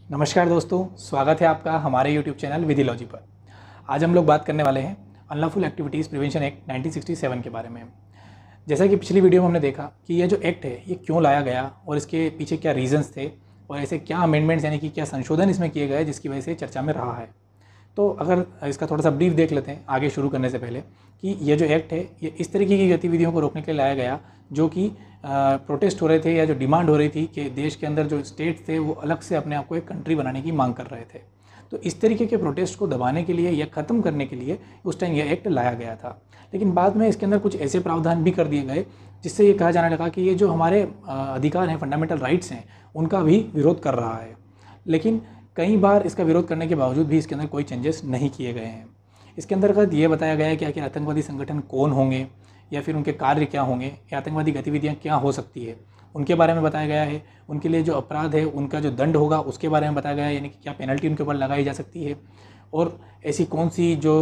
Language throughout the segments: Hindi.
नमस्कार दोस्तों, स्वागत है आपका हमारे यूट्यूब चैनल विधिलॉजी पर। आज हम लोग बात करने वाले हैं अनलॉफुल एक्टिविटीज़ प्रिवेंशन एक्ट 1967 के बारे में। जैसा कि पिछली वीडियो में हमने देखा कि ये जो एक्ट है ये क्यों लाया गया और इसके पीछे क्या रीजंस थे और ऐसे क्या अमेंडमेंट्स यानी कि क्या संशोधन इसमें किए गए जिसकी वजह से चर्चा में रहा है। तो अगर इसका थोड़ा सा ब्रीफ देख लेते हैं आगे शुरू करने से पहले कि ये जो एक्ट है ये इस तरीके की गतिविधियों को रोकने के लिए लाया गया जो कि प्रोटेस्ट हो रहे थे या जो डिमांड हो रही थी कि देश के अंदर जो स्टेट्स थे वो अलग से अपने आप को एक कंट्री बनाने की मांग कर रहे थे। तो इस तरीके के प्रोटेस्ट को दबाने के लिए या ख़त्म करने के लिए उस टाइम यह एक्ट लाया गया था। लेकिन बाद में इसके अंदर कुछ ऐसे प्रावधान भी कर दिए गए जिससे ये कहा जाने लगा कि ये जो हमारे अधिकार हैं, फंडामेंटल राइट्स हैं, उनका भी विरोध कर रहा है। लेकिन कई बार इसका विरोध करने के बावजूद भी इसके अंदर कोई चेंजेस नहीं किए गए हैं। इसके अंतर्गत ये बताया गया है कि आखिर आतंकवादी संगठन कौन होंगे या फिर उनके कार्य क्या होंगे या आतंकवादी गतिविधियाँ क्या हो सकती है उनके बारे में बताया गया है। उनके लिए जो अपराध है उनका जो दंड होगा उसके बारे में बताया गया है, यानी कि क्या पेनल्टी उनके ऊपर लगाई जा सकती है और ऐसी कौन सी जो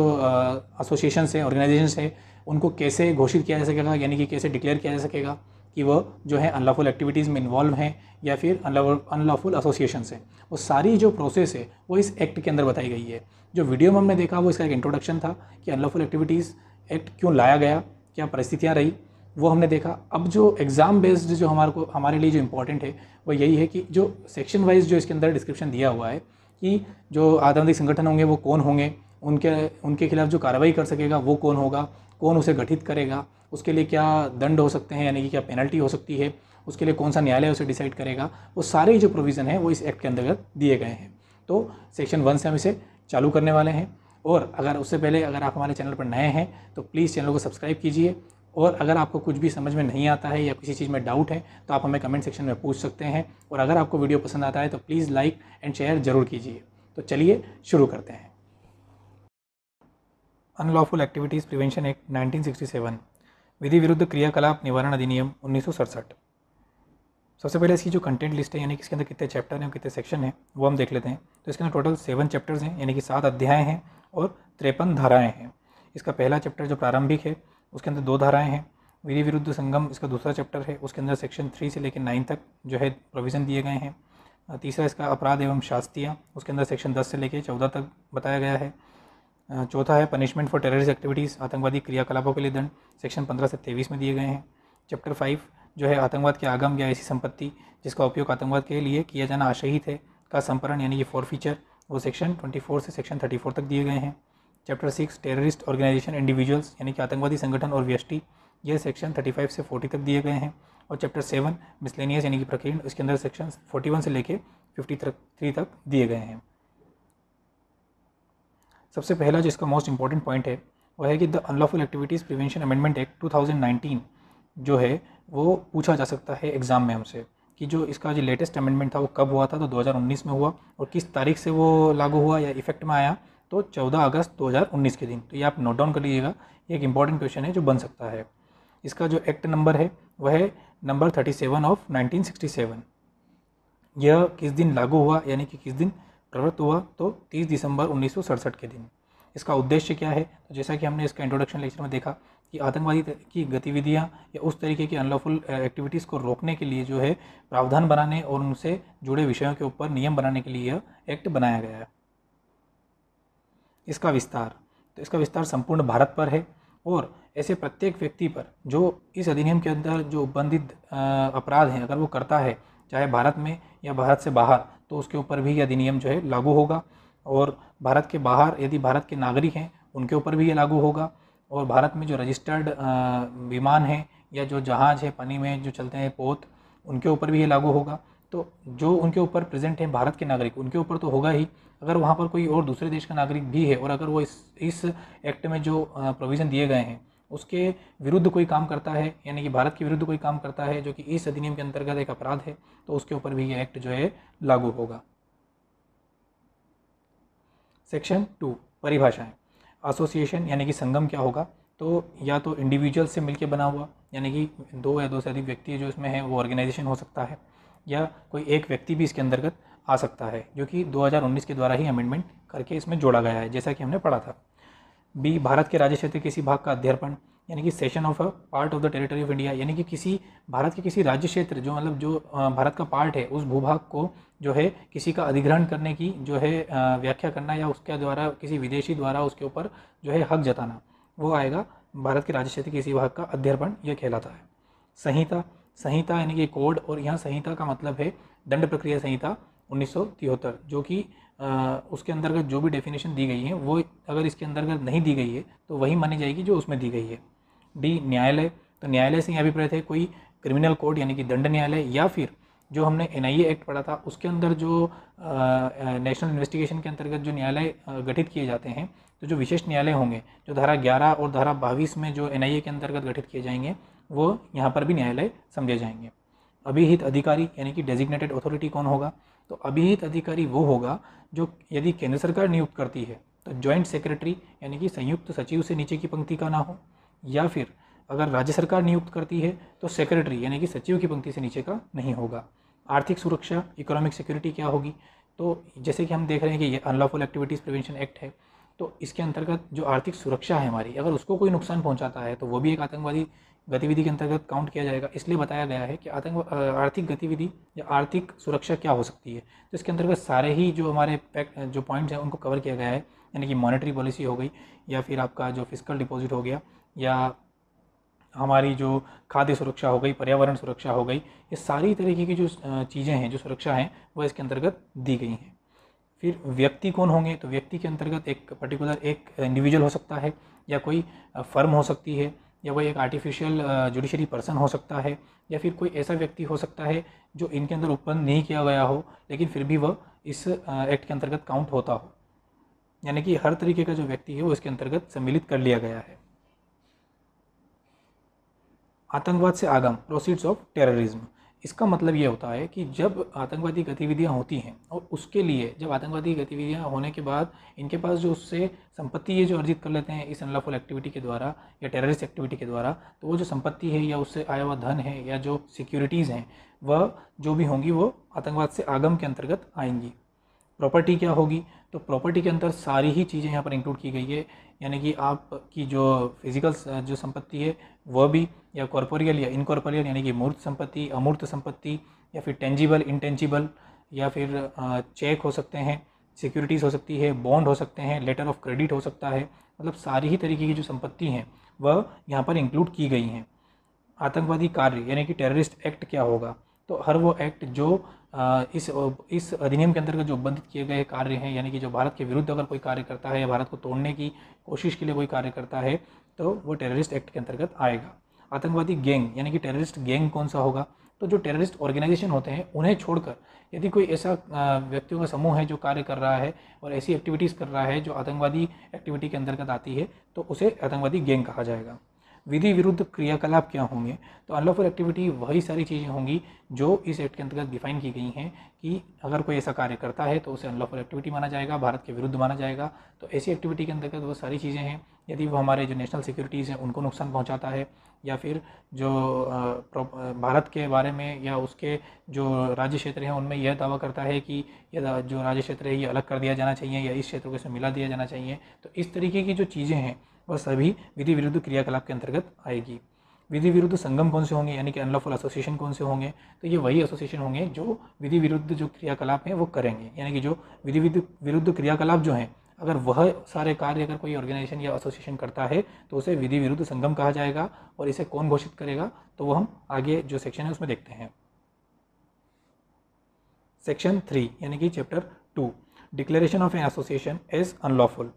एसोसिएशंस हैं, ऑर्गेनाइजेशंस हैं, उनको कैसे घोषित किया जा सकेगा, यानी कि कैसे डिक्लेयर किया जा सकेगा कि वह जो है अनलॉफुल एक्टिविटीज़ में इन्वॉल्व हैं या फिर अनलॉफुल एसोसिएशंस हैं। वो सारी जो प्रोसेस है वो इस एक्ट के अंदर बताई गई है। जो वीडियो में हमने देखा वो इसका एक इंट्रोडक्शन था कि अनलॉफुल एक्टिविटीज़ एक्ट क्यों लाया गया, क्या परिस्थितियाँ रही, वो हमने देखा। अब जो एग्ज़ाम बेस्ड जो हमारे लिए जो इम्पोर्टेंट है वो यही है कि जो सेक्शन वाइज जो इसके अंदर डिस्क्रिप्शन दिया हुआ है कि जो आतंकी संगठन होंगे वो कौन होंगे, उनके खिलाफ जो कार्रवाई कर सकेगा वो कौन होगा, कौन उसे गठित करेगा, उसके लिए क्या दंड हो सकते हैं यानी कि क्या पेनल्टी हो सकती है, उसके लिए कौन सा न्यायालय उसे डिसाइड करेगा, वो सारे जो प्रोविज़न है वो इस एक्ट के अंतर्गत दिए गए हैं। तो सेक्शन 1 से हम इसे चालू करने वाले हैं। और अगर उससे पहले अगर आप हमारे चैनल पर नए हैं तो प्लीज़ चैनल को सब्सक्राइब कीजिए। और अगर आपको कुछ भी समझ में नहीं आता है या किसी चीज़ में डाउट है तो आप हमें कमेंट सेक्शन में पूछ सकते हैं। और अगर आपको वीडियो पसंद आता है तो प्लीज़ लाइक एंड शेयर ज़रूर कीजिए। तो चलिए शुरू करते हैं। अनलॉफुल एक्टिविटीज़ प्रिवेंशन एक्ट 1967, विधि विरुद्ध क्रियाकलाप निवारण अधिनियम 1967। सबसे पहले इसकी जो कंटेंट लिस्ट है यानी कि इसके अंदर कितने चैप्टर हैं और कितने सेक्शन हैं वो हम देख लेते हैं। तो इसके अंदर टोटल 7 चैप्टर्स हैं यानी कि 7 अध्याय हैं और 53 धाराएं हैं। इसका पहला चैप्टर जो प्रारंभिक है उसके अंदर 2 धाराएं हैं। विधि विरुद्ध संगम इसका दूसरा चैप्टर है, उसके अंदर सेक्शन 3 से लेकर 9 तक जो है प्रोविज़न दिए गए हैं। तीसरा इसका अपराध एवं शास्तियाँ, उसके अंदर सेक्शन 10 से लेकर 14 तक बताया गया है। चौथा है पनिशमेंट फॉर टेररिस्ट एक्टिविटीज़, आतंकवादी क्रियाकलापों के लिए दंड, सेक्शन 15 से 23 में दिए गए हैं। चैप्टर 5 जो है आतंकवाद के आगम या ऐसी संपत्ति जिसका उपयोग आतंकवाद के लिए किया जाना आशयित है का संपरण यानी कि फॉरफीचर, वो सेक्शन 24 से सेक्शन 34 तक दिए गए हैं। चैप्टर 6 टेररिस्ट ऑर्गेनाइजेशन इंडिविजुअल्स यानी कि आतंकवादी संगठन और व्यष्टि, ये सेक्शन 35 से 40 तक दिए गए हैं। और चैप्टर 7 मिसलेनियस यानी कि प्रकीर्ण, इसके अंदर सेक्शन 41 से लेके 53 तक दिए गए हैं। सबसे पहला जो इसका मोस्ट इंपॉर्टेंट पॉइंट है वह है कि the unlawful activities prevention amendment act 2019 जो है वो पूछा जा सकता है एग्ज़ाम में हमसे कि जो इसका जो लेटेस्ट अमेंडमेंट था वो कब हुआ था। तो 2019 में हुआ और किस तारीख से वो लागू हुआ या इफेक्ट में आया, तो 14 अगस्त 2019 के दिन। तो ये आप नोट डाउन कर लीजिएगा, ये एक इंपॉर्टेंट क्वेश्चन है जो बन सकता है। इसका जो एक्ट नंबर है वह है नंबर 37 ऑफ 1967। यह किस दिन लागू हुआ यानी कि किस दिन प्रवृत्त हुआ, तो 30 दिसंबर 1967 के दिन। इसका उद्देश्य क्या है, तो जैसा कि हमने इसका इंट्रोडक्शन लेक्चर में देखा कि आतंकवादी की गतिविधियां या उस तरीके की अनलॉफुल एक्टिविटीज़ को रोकने के लिए जो है प्रावधान बनाने और उनसे जुड़े विषयों के ऊपर नियम बनाने के लिए यह एक्ट बनाया गया है। इसका विस्तार, तो इसका विस्तार संपूर्ण भारत पर है और ऐसे प्रत्येक व्यक्ति पर जो इस अधिनियम के अंदर जो उपबंधित अपराध हैं अगर वो करता है चाहे भारत में या भारत से बाहर, तो उसके ऊपर भी यह अधिनियम जो है लागू होगा। और भारत के बाहर यदि भारत के नागरिक हैं उनके ऊपर भी ये लागू होगा। और भारत में जो रजिस्टर्ड विमान हैं या जो जहाज़ है पानी में जो चलते हैं पोत, उनके ऊपर भी ये लागू होगा। तो जो उनके ऊपर प्रेजेंट हैं भारत के नागरिक उनके ऊपर तो होगा ही, अगर वहाँ पर कोई और दूसरे देश का नागरिक भी है और अगर वो इस एक्ट में जो प्रोविज़न दिए गए हैं उसके विरुद्ध कोई काम करता है यानी कि भारत के विरुद्ध कोई काम करता है जो कि इस अधिनियम के अंतर्गत एक अपराध है, तो उसके ऊपर भी ये एक्ट जो है लागू होगा। सेक्शन 2 परिभाषाएं। एसोसिएशन यानी कि संगम क्या होगा, तो या तो इंडिविजुअल से मिलकर बना हुआ यानी कि 2 या 2 से अधिक व्यक्ति जो इसमें है वो ऑर्गेनाइजेशन हो सकता है, या कोई एक व्यक्ति भी इसके अंतर्गत आ सकता है जो कि 2019 के द्वारा ही अमेंडमेंट करके इसमें जोड़ा गया है जैसा कि हमने पढ़ा था। बी भारत के राज्य क्षेत्र के किसी भाग का अध्यर्पण, यानी कि session of a part of the territory of India, यानी कि किसी भारत के किसी राज्य क्षेत्र जो मतलब जो भारत का पार्ट है उस भूभाग को जो है किसी का अधिग्रहण करने की जो है व्याख्या करना या उसके द्वारा किसी विदेशी द्वारा उसके ऊपर जो है हक जताना, वो आएगा भारत के राज्य क्षेत्र के किसी भाग का अध्यर्पण, यह कहलाता है। संहिता, संहिता यानी कि कोड, और यहाँ संहिता का मतलब है दंड प्रक्रिया संहिता 1973, जो कि उसके अंतर्गत जो भी डेफिनेशन दी गई है वो अगर इसके अंतर्गत नहीं दी गई है तो वही मानी जाएगी जो उसमें दी गई है। डी, न्यायालय, तो न्यायालय से यहाँ अभिप्राय है कोई क्रिमिनल कोड यानी कि दंड न्यायालय, या फिर जो हमने NIA एक्ट पढ़ा था उसके अंदर जो नेशनल इन्वेस्टिगेशन के अंतर्गत जो न्यायालय गठित किए जाते हैं, तो जो विशेष न्यायालय होंगे जो धारा 11 और धारा 22 में जो NIA के अंतर्गत गठित किए जाएंगे वो यहाँ पर भी न्यायालय समझे जाएंगे। अभिहित अधिकारी यानी कि डेजिग्नेटेड अथॉरिटी कौन होगा, तो अभिहित अधिकारी वो होगा जो यदि केंद्र सरकार नियुक्त करती है तो जॉइंट सेक्रेटरी यानी कि संयुक्त सचिव से नीचे की पंक्ति का ना हो, या फिर अगर राज्य सरकार नियुक्त करती है तो सेक्रेटरी यानी कि सचिव की पंक्ति से नीचे का नहीं होगा। आर्थिक सुरक्षा, इकोनॉमिक सिक्योरिटी क्या होगी, तो जैसे कि हम देख रहे हैं कि ये अनलॉफुल एक्टिविटीज़ प्रिवेंशन एक्ट है, तो इसके अंतर्गत जो आर्थिक सुरक्षा है हमारी, अगर उसको कोई नुकसान पहुंचाता है तो वो भी एक आतंकवादी गतिविधि के अंतर्गत काउंट किया जाएगा। इसलिए बताया गया है कि आर्थिक गतिविधि या आर्थिक सुरक्षा क्या हो सकती है, तो इसके अंतर्गत सारे ही जो हमारे जो पॉइंट्स हैं उनको कवर किया गया है, यानी कि मॉनेटरी पॉलिसी हो गई, या फिर आपका जो फिजिकल डिपॉजिट हो गया, या हमारी जो खाद्य सुरक्षा हो गई, पर्यावरण सुरक्षा हो गई, ये सारी तरीके की जो चीज़ें हैं, जो सुरक्षा हैं, वो इसके अंतर्गत दी गई हैं। फिर व्यक्ति कौन होंगे, तो व्यक्ति के अंतर्गत एक पर्टिकुलर एक इंडिविजुअल हो सकता है, या कोई फर्म हो सकती है, या कोई एक आर्टिफिशियल जुडिशरी पर्सन हो सकता है, या फिर कोई ऐसा व्यक्ति हो सकता है जो इनके अंदर उत्पन्न नहीं किया गया हो लेकिन फिर भी वह इस एक्ट के अंतर्गत काउंट होता हो। यानी कि हर तरीके का जो व्यक्ति है वो इसके अंतर्गत सम्मिलित कर लिया गया है। आतंकवाद से आगम, प्रोसीड्स ऑफ टेररिज्म, इसका मतलब ये होता है कि जब आतंकवादी गतिविधियां होती हैं और उसके लिए जब आतंकवादी गतिविधियां होने के बाद इनके पास जो उससे संपत्ति ये जो अर्जित कर लेते हैं इस अनलॉफुल एक्टिविटी के द्वारा या टेररिस्ट एक्टिविटी के द्वारा, तो वो जो संपत्ति है या उससे आया हुआ धन है या जो सिक्योरिटीज़ हैं वह जो भी होंगी वो आतंकवाद से आगम के अंतर्गत आएंगी। प्रॉपर्टी क्या होगी, तो प्रॉपर्टी के अंदर सारी ही चीज़ें यहाँ पर इंक्लूड की गई है, यानी कि आपकी जो फिजिकल जो संपत्ति है वह भी, या कॉर्पोरियल या इनकॉर्पोरियल यानी कि मूर्त संपत्ति, अमूर्त संपत्ति, या फिर टेंजिबल, इंटेंजिबल, या फिर चेक हो सकते हैं, सिक्योरिटीज़ हो सकती है, बॉन्ड हो सकते हैं, लेटर ऑफ क्रेडिट हो सकता है, मतलब सारी ही तरीके की जो संपत्ति हैं वह यहाँ पर इंक्लूड की गई हैं। आतंकवादी कार्य यानी कि टेररिस्ट एक्ट क्या होगा, तो हर वो एक्ट जो इस अधिनियम के अंतर्गत जो उल्लेखित किए गए कार्य हैं, यानी कि जो भारत के विरुद्ध अगर कोई कार्य करता है या भारत को तोड़ने की कोशिश के लिए कोई कार्य करता है तो वो टेररिस्ट एक्ट के अंतर्गत आएगा। आतंकवादी गैंग यानी कि टेररिस्ट गैंग कौन सा होगा, तो जो टेररिस्ट ऑर्गेनाइजेशन होते हैं उन्हें छोड़कर यदि कोई ऐसा व्यक्तियों का समूह है जो कार्य कर रहा है और ऐसी एक्टिविटीज़ कर रहा है जो आतंकवादी एक्टिविटी के अंतर्गत आती है तो उसे आतंकवादी गैंग कहा जाएगा। विधि विरुद्ध क्रियाकलाप क्या होंगे, तो अनलॉफुल एक्टिविटी वही सारी चीज़ें होंगी जो इस एक्ट के अंतर्गत डिफाइन की गई हैं कि अगर कोई ऐसा कार्य करता है तो उसे अनलॉफुल एक्टिविटी माना जाएगा, भारत के विरुद्ध माना जाएगा। तो ऐसी एक्टिविटी के अंतर्गत वो सारी चीज़ें हैं यदि वो हमारे जो नेशनल सिक्योरिटीज़ हैं उनको नुकसान पहुंचाता है, या फिर जो भारत के बारे में या उसके जो राज्य क्षेत्र हैं उनमें यह दावा करता है कि यह जो राज्य क्षेत्र है ये अलग कर दिया जाना चाहिए या इस क्षेत्र को इसमें मिला दिया जाना चाहिए। तो इस तरीके की जो चीज़ें हैं वह सभी विधि विरुद्ध क्रियाकलाप के अंतर्गत आएगी। विधि विरुद्ध संगम कौन से होंगे, यानी कि अनलॉफुल एसोसिएशन कौन से होंगे, तो ये वही एसोसिएशन होंगे जो विधि विरुद्ध जो क्रियाकलाप हैं वो करेंगे, यानी कि जो विधि विरुद्ध क्रियाकलाप जो हैं अगर वह सारे कार्य अगर कोई ऑर्गेनाइजेशन या एसोसिएशन करता है तो उसे विधि विरुद्ध संगम कहा जाएगा। और इसे कौन घोषित करेगा, तो वो हम आगे जो सेक्शन है उसमें देखते हैं। सेक्शन 3 यानी कि chapter 2, declaration of an association as unlawful,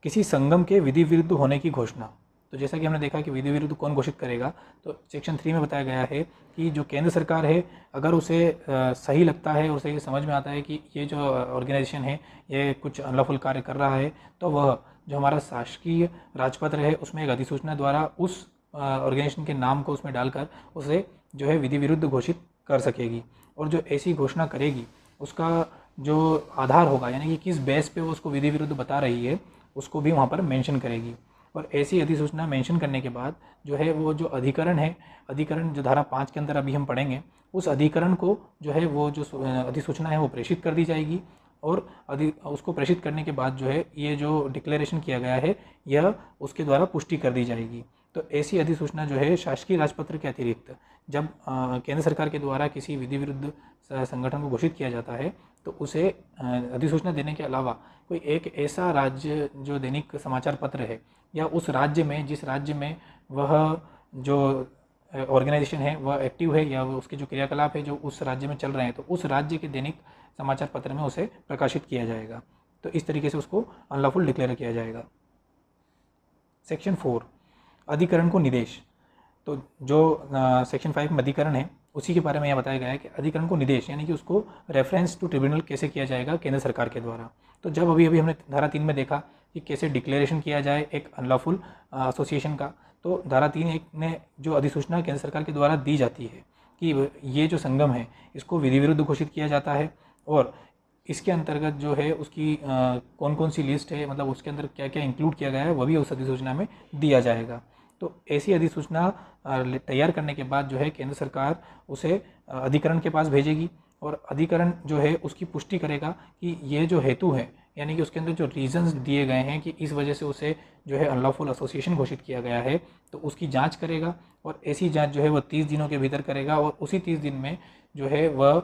किसी संगम के विधि विरुद्ध होने की घोषणा। तो जैसा कि हमने देखा कि विधि विरुद्ध कौन घोषित करेगा, तो सेक्शन 3 में बताया गया है कि जो केंद्र सरकार है अगर उसे सही लगता है और उसे ये समझ में आता है कि ये जो ऑर्गेनाइजेशन है ये कुछ अनलॉफुल कार्य कर रहा है, तो वह जो हमारा शासकीय राजपत्र है उसमें एक अधिसूचना द्वारा उस ऑर्गेनाइजेशन के नाम को उसमें डालकर उसे जो है विधि विरुद्ध घोषित कर सकेगी। और जो ऐसी घोषणा करेगी उसका जो आधार होगा, यानी कि किस बेस पे वो उसको विधि विरुद्ध बता रही है, उसको भी वहाँ पर मेंशन करेगी। और ऐसी अधिसूचना मेंशन करने के बाद जो है वो जो अधिकरण है, अधिकरण जो धारा 5 के अंदर अभी हम पढ़ेंगे, उस अधिकरण को जो है वो जो अधिसूचना है वो प्रेषित कर दी जाएगी। और उसको प्रेषित करने के बाद जो है ये जो डिक्लेरेशन किया गया है यह उसके द्वारा पुष्टि कर दी जाएगी। तो ऐसी अधिसूचना जो है शासकीय राजपत्र के अतिरिक्त जब केंद्र सरकार के द्वारा किसी विधि विरुद्ध संगठन को घोषित किया जाता है तो उसे अधिसूचना देने के अलावा कोई एक ऐसा राज्य जो दैनिक समाचार पत्र है या उस राज्य में जिस राज्य में वह जो ऑर्गेनाइजेशन है वह एक्टिव है या उसके जो क्रियाकलाप है जो उस राज्य में चल रहे हैं तो उस राज्य के दैनिक समाचार पत्र में उसे प्रकाशित किया जाएगा। तो इस तरीके से उसको अनलॉफुल डिक्लेयर किया जाएगा। सेक्शन 4 अधिकरण को निर्देश। तो जो सेक्शन 5 में अधिकरण है उसी के बारे में यह बताया गया है कि अधिकरण को निर्देश यानी कि उसको रेफरेंस टू ट्रिब्यूनल कैसे किया जाएगा केंद्र सरकार के द्वारा। तो जब अभी हमने धारा 3 में देखा कि कैसे डिक्लेरेशन किया जाए एक अनलॉफुल एसोसिएशन का, तो धारा 3(1) ने जो अधिसूचना केंद्र सरकार के द्वारा दी जाती है कि ये जो संगम है इसको विधि विरुद्ध घोषित किया जाता है और इसके अंतर्गत जो है उसकी कौन कौन सी लिस्ट है, मतलब उसके अंदर क्या क्या इंक्लूड किया गया है वह भी उस अधिसूचना में दिया जाएगा। तो ऐसी अधिसूचना तैयार करने के बाद जो है केंद्र सरकार उसे अधिकरण के पास भेजेगी और अधिकरण जो है उसकी पुष्टि करेगा कि ये जो हेतु है यानी कि उसके अंदर जो रीजंस दिए गए हैं कि इस वजह से उसे जो है अनलॉफुल एसोसिएशन घोषित किया गया है, तो उसकी जांच करेगा और ऐसी जांच जो है वह 30 दिनों के भीतर करेगा और उसी 30 दिन में जो है वह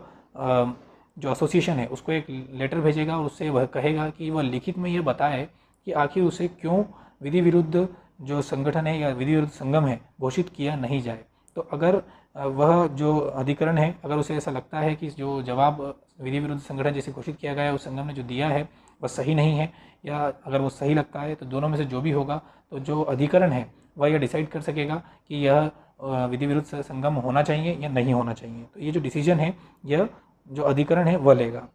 जो एसोसिएशन है उसको एक लेटर भेजेगा और उससे वह कहेगा कि वह लिखित में यह बताए कि आखिर उसे क्यों विधि विरुद्ध जो संगठन है या विधि विरुद्ध संगम है घोषित किया नहीं जाए। तो अगर वह जो अधिकरण है अगर उसे ऐसा लगता है कि जो जवाब विधि विरुद्ध संगठन जैसे घोषित किया गया है उस संगम ने जो दिया है वह सही नहीं है या अगर वो सही लगता है तो दोनों में से जो भी होगा तो जो अधिकरण है वह यह डिसाइड कर सकेगा कि यह विधि विरुद्ध संगम होना चाहिए या नहीं होना चाहिए। तो ये जो डिसीजन है यह जो अधिकरण है वह लेगा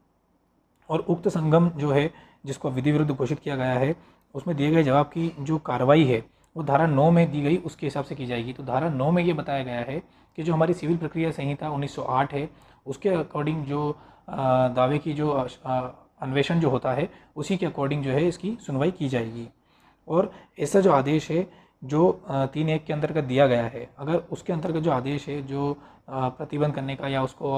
और उक्त संगम जो है जिसको विधि विरुद्ध घोषित किया गया है उसमें दिए गए जवाब की जो कार्रवाई है वो धारा 9 में दी गई उसके हिसाब से की जाएगी। तो धारा 9 में ये बताया गया है कि जो हमारी सिविल प्रक्रिया संहिता 1908 है उसके अकॉर्डिंग जो दावे की जो अन्वेषण जो होता है उसी के अकॉर्डिंग जो है इसकी सुनवाई की जाएगी। और ऐसा जो आदेश है जो 3(1) के अंतर्गत दिया गया है अगर उसके अंतर्गत जो आदेश है जो प्रतिबंध करने का या उसको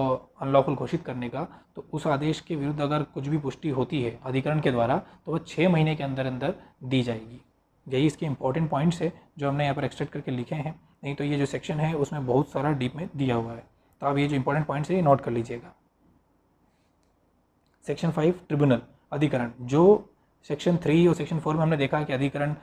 अनलॉफुल घोषित करने का तो उस आदेश के विरुद्ध अगर कुछ भी पुष्टि होती है अधिकरण के द्वारा तो वह 6 महीने के अंदर अंदर दी जाएगी। यही इसके इंपॉर्टेंट पॉइंट्स है जो हमने यहाँ पर एक्सट्रैक्ट करके लिखे हैं, नहीं तो ये जो सेक्शन है उसमें बहुत सारा डीप में दिया हुआ है। तो आप ये जो इंपॉर्टेंट पॉइंट्स है ये नोट कर लीजिएगा। सेक्शन 5 ट्रिब्यूनल अधिकरण। जो सेक्शन 3 और सेक्शन 4 में हमने देखा कि अधिकरण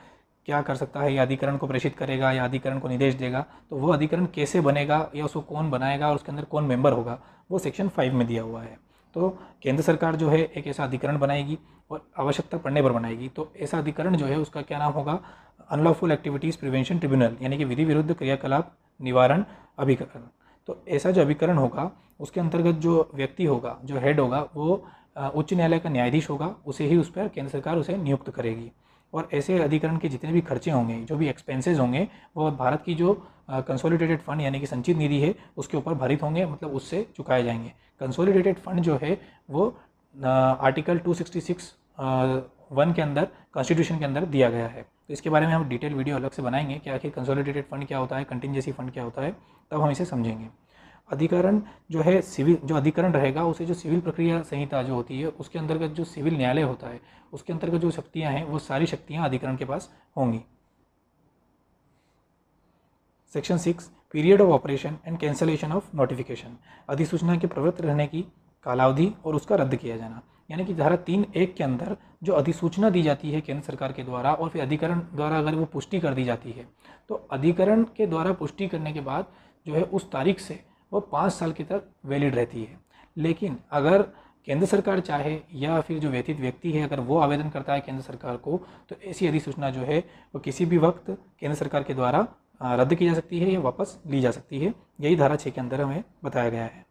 क्या कर सकता है या अधिकरण को प्रेषित करेगा या अधिकरण को निर्देश देगा, तो वो अधिकरण कैसे बनेगा या उसको कौन बनाएगा और उसके अंदर कौन मेंबर होगा वो सेक्शन 5 में दिया हुआ है। तो केंद्र सरकार जो है एक ऐसा अधिकरण बनाएगी और आवश्यकता पड़ने पर बनाएगी। तो ऐसा अधिकरण जो है उसका क्या नाम होगा, अनलॉफुल एक्टिविटीज़ प्रिवेंशन ट्रिब्यूनल यानी कि विधि विरुद्ध क्रियाकलाप निवारण अभिकरण। तो ऐसा जो अभिकरण होगा उसके अंतर्गत जो व्यक्ति होगा जो हेड होगा वो उच्च न्यायालय का न्यायाधीश होगा, उसे ही उस पर केंद्र सरकार उसे नियुक्त करेगी। और ऐसे अधिकरण के जितने भी खर्चे होंगे जो भी एक्सपेंसेस होंगे वो भारत की जो कंसोलिडेटेड फंड यानी कि संचित निधि है उसके ऊपर भरित होंगे, मतलब उससे चुकाए जाएंगे। कंसोलिडेटेड फंड जो है वो आर्टिकल 266(1) के अंदर कॉन्स्टिट्यूशन के अंदर दिया गया है। तो इसके बारे में हम डिटेल वीडियो अलग से बनाएंगे कि आखिर कंसोलिडेटेड फंड क्या होता है, कंटिंजेंसी फंड क्या होता है, तब हम इसे समझेंगे। अधिकरण जो है सिविल जो अधिकरण रहेगा उसे जो सिविल प्रक्रिया संहिता जो होती है उसके अंतर्गत जो सिविल न्यायालय होता है उसके अंतर्गत जो शक्तियां हैं वो सारी शक्तियां अधिकरण के पास होंगी। Section 6 period of operation and cancellation of notification. अधिसूचना के प्रवृत्त रहने की कालावधि और उसका रद्द किया जाना, यानी कि धारा 3(1) के अंदर जो अधिसूचना दी जाती है केंद्र सरकार के द्वारा और फिर अधिकरण द्वारा अगर वो पुष्टि कर दी जाती है तो अधिकरण के द्वारा पुष्टि करने के बाद जो है उस तारीख से वो 5 साल की तक वैलिड रहती है। लेकिन अगर केंद्र सरकार चाहे या फिर जो व्यतीत व्यक्ति है अगर वो आवेदन करता है केंद्र सरकार को तो ऐसी अधिसूचना जो है वो किसी भी वक्त केंद्र सरकार के द्वारा रद्द की जा सकती है या वापस ली जा सकती है। यही धारा 6 के अंदर हमें बताया गया है।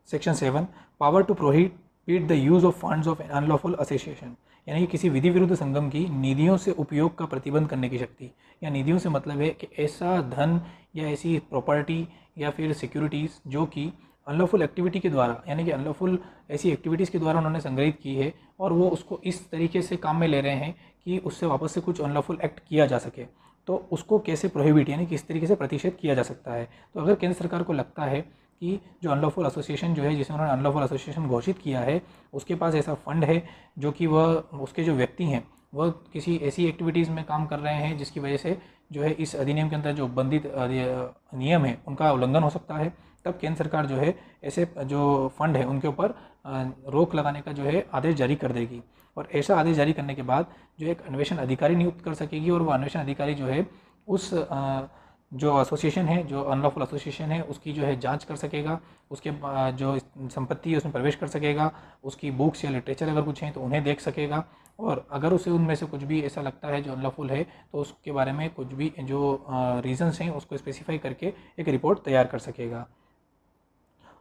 Section 7 power to prohibit the use of funds of unlawful association, यानी कि किसी विधि विरुद्ध संगम की निधियों से उपयोग का प्रतिबंध करने की शक्ति। या निधियों से मतलब है कि ऐसा धन या ऐसी प्रॉपर्टी या फिर सिक्योरिटीज़ जो कि अनलॉफुल एक्टिविटी के द्वारा यानी कि अनलॉफुल ऐसी एक्टिविटीज़ के द्वारा उन्होंने संग्रहित की है और वो उसको इस तरीके से काम में ले रहे हैं कि उससे वापस से कुछ अनलॉफुल एक्ट किया जा सके, तो उसको कैसे प्रोहिबिट यानी किस तरीके से प्रतिषेध किया जा सकता है। तो अगर केंद्र सरकार को लगता है कि जो अनलॉफुल एसोसिएशन जो है जिसे उन्होंने अनलॉफुल एसोसिएशन घोषित किया है उसके पास ऐसा फंड है जो कि वह उसके जो व्यक्ति हैं वह किसी ऐसी एक्टिविटीज़ में काम कर रहे हैं जिसकी वजह से जो है इस अधिनियम के अंदर जो बंदित नियम है उनका उल्लंघन हो सकता है, तब केंद्र सरकार जो है ऐसे जो फंड है उनके ऊपर रोक लगाने का जो है आदेश जारी कर देगी। और ऐसा आदेश जारी करने के बाद जो एक अन्वेषण अधिकारी नियुक्त कर सकेगी, और वह अन्वेषण अधिकारी जो है उस जो एसोसिएशन है, जो अनलॉफुल एसोसिएशन है, उसकी जो है जांच कर सकेगा, उसके जो संपत्ति है उसमें प्रवेश कर सकेगा, उसकी बुक्स या लिटरेचर अगर कुछ हैं तो उन्हें देख सकेगा, और अगर उसे उनमें से कुछ भी ऐसा लगता है जो अनलॉफुल है तो उसके बारे में कुछ भी जो रीजंस हैं उसको स्पेसिफाई करके एक रिपोर्ट तैयार कर सकेगा।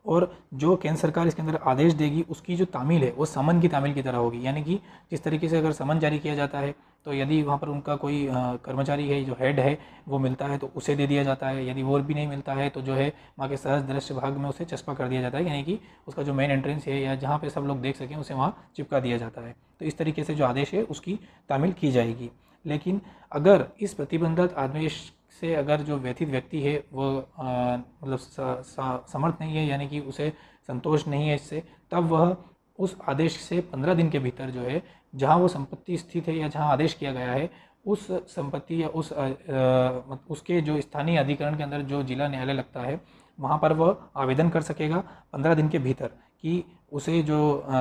और जो केंद्र सरकार इसके अंदर आदेश देगी उसकी जो तामील है वो समन की तामील की तरह होगी, यानी कि जिस तरीके से अगर समन जारी किया जाता है तो यदि वहाँ पर उनका कोई कर्मचारी है जो हेड है वो मिलता है तो उसे दे दिया जाता है, यदि वो भी नहीं मिलता है तो जो है वहाँ के सहज दृश्य भाग में उसे चस्पा कर दिया जाता है, यानी कि उसका जो मेन एंट्रेंस है या जहाँ पे सब लोग देख सकें उसे वहाँ चिपका दिया जाता है। तो इस तरीके से जो आदेश है उसकी तामील की जाएगी। लेकिन अगर इस प्रतिबंधित आदेश से अगर जो व्यथित व्यक्ति है वो मतलब समर्थ नहीं है, यानी कि उसे संतोष नहीं है इससे, तब वह उस आदेश से 15 दिन के भीतर जो है जहाँ वो संपत्ति स्थित है या जहाँ आदेश किया गया है उस संपत्ति या उसके जो स्थानीय अधिकरण के अंदर जो जिला न्यायालय लगता है वहाँ पर वह आवेदन कर सकेगा 15 दिन के भीतर कि उसे जो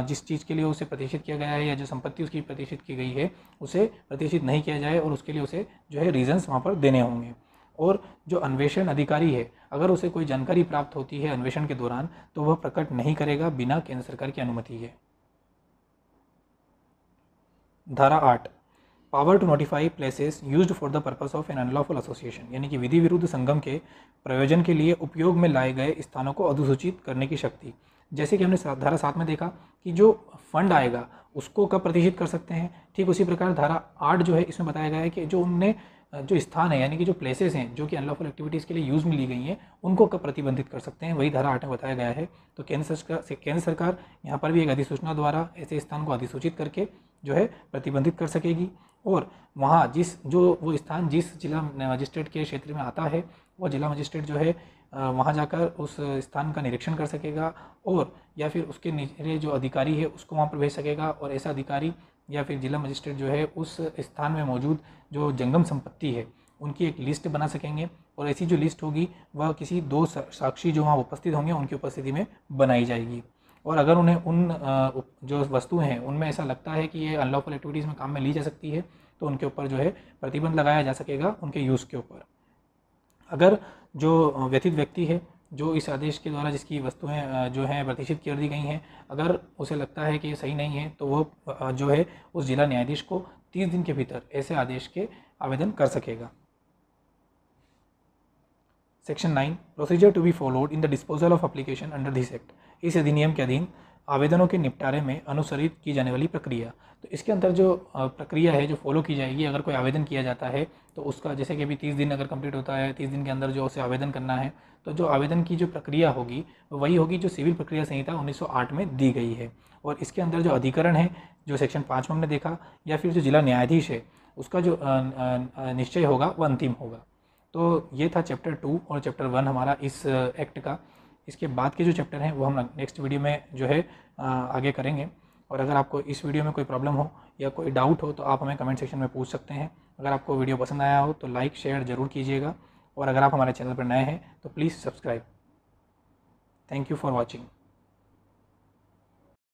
जिस चीज़ के लिए उसे प्रतिष्ठित किया गया है या जो संपत्ति उसकी प्रतिष्ठित की गई है उसे प्रतिष्ठित नहीं किया जाए, और उसके लिए उसे जो है रीजंस वहाँ पर देने होंगे। और जो अन्वेषण अधिकारी है अगर उसे कोई जानकारी प्राप्त होती है अन्वेषण के दौरान तो वह प्रकट नहीं करेगा बिना केंद्र सरकार की अनुमति के। धारा 8 power to notify places used for the purpose of an unlawful association, यानी कि विधि विरुद्ध संगम के प्रयोजन के लिए उपयोग में लाए गए स्थानों को अधिसूचित करने की शक्ति। जैसे कि हमने धारा 7 में देखा कि जो फंड आएगा उसको कब प्रतिष्ठित कर सकते हैं, ठीक उसी प्रकार धारा 8 जो है इसमें बताया गया है कि जो उनने जो स्थान है यानी कि जो प्लेसेस हैं जो कि अनलॉफुल एक्टिविटीज़ के लिए यूज़ में ली गई हैं उनको कब प्रतिबंधित कर सकते हैं, वही धारा 8 में बताया गया है। तो केंद्र सरकार यहाँ पर भी एक अधिसूचना द्वारा ऐसे स्थान को अधिसूचित करके जो है प्रतिबंधित कर सकेगी, और वहाँ वो स्थान जिस जिला मजिस्ट्रेट के क्षेत्र में आता है वो जिला मजिस्ट्रेट जो है वहाँ जाकर उस स्थान का निरीक्षण कर सकेगा, और या फिर उसके नीचे जो अधिकारी है उसको वहाँ पर भेज सकेगा, और ऐसा अधिकारी या फिर जिला मजिस्ट्रेट जो है उस स्थान में मौजूद जो जंगम संपत्ति है उनकी एक लिस्ट बना सकेंगे, और ऐसी जो लिस्ट होगी वह किसी 2 साक्षी जो वहाँ उपस्थित होंगे उनकी उपस्थिति में बनाई जाएगी। और अगर उन्हें उन जो वस्तुएं हैं उनमें ऐसा लगता है कि ये अनलॉफुल एक्टिविटीज़ में काम में ली जा सकती है तो उनके ऊपर जो है प्रतिबंध लगाया जा सकेगा उनके यूज़ के ऊपर। अगर जो व्यथित व्यक्ति है जो इस आदेश के द्वारा जिसकी वस्तुएं जो हैं प्रतिष्ठित कर दी गई हैं अगर उसे लगता है कि ये सही नहीं है तो वो जो है उस जिला न्यायाधीश को 30 दिन के भीतर ऐसे आदेश के आवेदन कर सकेगा। Section 9 procedure to be followed in the disposal of application under this act. इस अधिनियम के अधीन आवेदनों के निपटारे में अनुसरित की जाने वाली प्रक्रिया। तो इसके अंदर जो प्रक्रिया है जो फॉलो की जाएगी अगर कोई आवेदन किया जाता है तो उसका जैसे कि अभी 30 दिन अगर कंप्लीट होता है, 30 दिन के अंदर जो उसे आवेदन करना है तो जो आवेदन की जो प्रक्रिया होगी वही होगी जो सिविल प्रक्रिया संहिता 1908 में दी गई है। और इसके अंदर जो अधिकरण है जो सेक्शन 5 में हमने देखा, या फिर जो जिला न्यायाधीश है उसका जो निश्चय होगा वह अंतिम होगा। तो ये था चैप्टर 2 और चैप्टर 1 हमारा इस एक्ट का। इसके बाद के जो चैप्टर हैं वो हम नेक्स्ट वीडियो में जो है आगे करेंगे। और अगर आपको इस वीडियो में कोई प्रॉब्लम हो या कोई डाउट हो तो आप हमें कमेंट सेक्शन में पूछ सकते हैं। अगर आपको वीडियो पसंद आया हो तो लाइक शेयर ज़रूर कीजिएगा, और अगर आप हमारे चैनल पर नए हैं तो please subscribe. Thank you for watching.